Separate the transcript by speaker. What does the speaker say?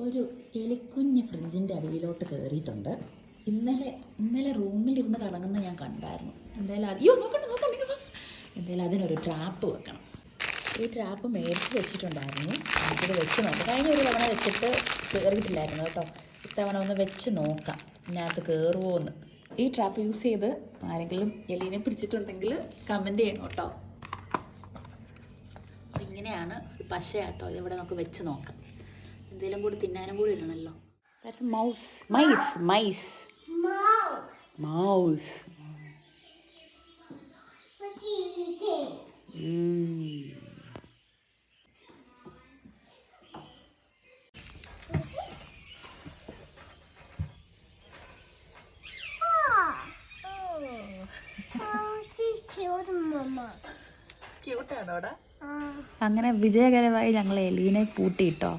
Speaker 1: ഒരു എലിക്കുഞ്ഞ് ഫ്രിഡ്ജിൻ്റെ അടിയിലോട്ട് കയറിയിട്ടുണ്ട്. ഇന്നലെ റൂമിലിരുന്ന് കറങ്ങുന്ന ഞാൻ കണ്ടായിരുന്നു. എന്തായാലും എന്തായാലും അതിനൊരു ട്രാപ്പ് വെക്കണം. ഈ ട്രാപ്പ് മേടിച്ച് വെച്ചിട്ടുണ്ടായിരുന്നു. നമുക്കിത് വെച്ച് നോക്കാം. കഴിഞ്ഞ ഒരു തവണ വെച്ചിട്ട് കയറിയിട്ടില്ലായിരുന്നു കേട്ടോ. ഇത്തവണ ഒന്ന് വെച്ച് നോക്കാം ഇതിനകത്ത് കയറുമോ എന്ന്. ഈ ട്രാപ്പ് യൂസ് ചെയ്ത് ആരെങ്കിലും എലീനെ പിടിച്ചിട്ടുണ്ടെങ്കിൽ കമൻറ്റ് ചെയ്യണം കേട്ടോ. ഇങ്ങനെയാണ് പശയാട്ടോ. ഇതിവിടെ നമുക്ക് വെച്ച് നോക്കാം. എന്തെങ്കിലും കൂടി തിന്നാനും കൂടി ഇടണമല്ലോ. മൗസ്. അങ്ങനെ വിജയകരമായി ഞങ്ങൾ എലീനെ പൂട്ടിയിട്ടോ.